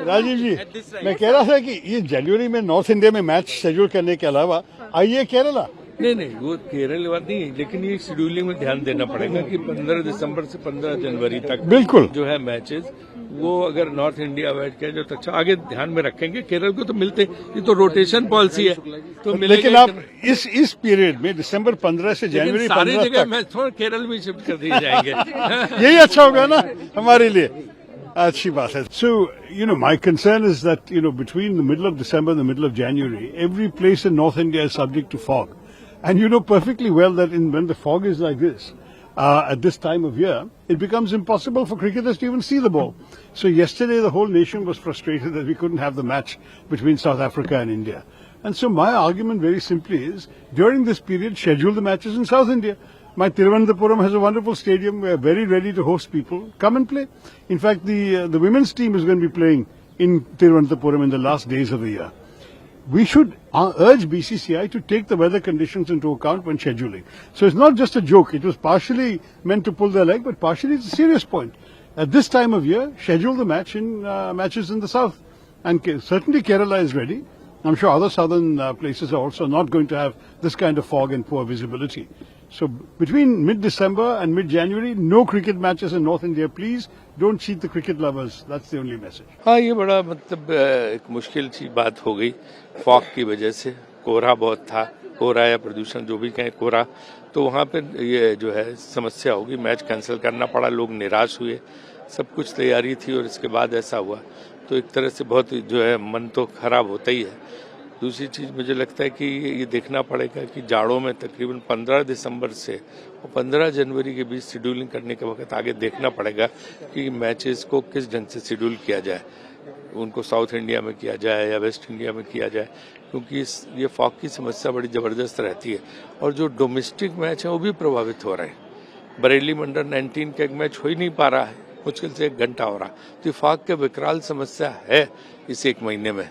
राजीव जी, मैं कह रहा था कि ये जनवरी में नॉर्थ इंडिया में मैच शेड्यूल करने के अलावा आइए केरला। नहीं वो केरल बात नहीं है, लेकिन ये शेड्यूलिंग में ध्यान देना पड़ेगा कि 15 दिसंबर से 15 जनवरी तक बिल्कुल जो है मैचेस, वो अगर नॉर्थ इंडिया बैठ के जो अच्छा आगे ध्यान में रखेंगे। केरल को तो मिलते, ये तो रोटेशन पॉलिसी है तो लेकिन आप इस पीरियड में दिसंबर 15 से जनवरी 15 सारी जगह मैच थोड़ा केरल में शिफ्ट कर दिए जाएंगे। यही अच्छा होगा ना हमारे लिए, अच्छी बात है। So, my concern is that, between the middle of December and the middle of January, every place in North India is subject to fog. And you know perfectly well that when the fog is like this, at this time of year, it becomes impossible for cricketers to even see the ball. So yesterday the whole nation was frustrated that we couldn't have the match between South Africa and India. And so my argument very simply is, during this period, schedule the matches in South India. My Thiruvananthapuram has a wonderful stadium. We are very ready to host people. Come and play. In fact, the women's team is going to be playing in Thiruvananthapuram in the last days of the year. We should urge BCCI to take the weather conditions into account when scheduling. So it's not just a joke. It was partially meant to pull their leg, but partially it's a serious point. At this time of year, schedule the matches in the south. And certainly Kerala is ready. I'm sure other southern places are also not going to have this kind of fog and poor visibility. So between mid-December and mid-January, no cricket matches in North India. Please don't cheat the cricket lovers. That's the only message. हाँ, ये बड़ा मतलब एक मुश्किल सी बात हो गई fog की वजह से। कोहरा बहुत था, कोहरा या प्रदूषण जो भी कहें, कोहरा, तो वहाँ पे ये जो है समस्या होगी। मैच कैंसिल करना पड़ा, लोग निराश हुए, सब कुछ तैयारी थी और इसके बाद ऐसा हुआ तो एक तरह से बहुत जो है मन तो खराब होता ही है। दूसरी चीज़ मुझे लगता है कि ये देखना पड़ेगा कि जाड़ों में तकरीबन 15 दिसंबर से और 15 जनवरी के बीच शेड्यूलिंग करने के वक्त आगे देखना पड़ेगा कि मैचेस को किस ढंग से शेड्यूल किया जाए, उनको साउथ इंडिया में किया जाए या वेस्ट इंडिया में किया जाए, क्योंकि ये फॉग की समस्या बड़ी ज़बरदस्त रहती है और जो डोमेस्टिक मैच है वो भी प्रभावित हो रहे हैं। बरेली में अंडर 19 का एक मैच हो ही नहीं पा रहा है, मुश्किल से 1 घंटा हो रहा, तो फॉग के विकराल समस्या है इस 1 महीने में।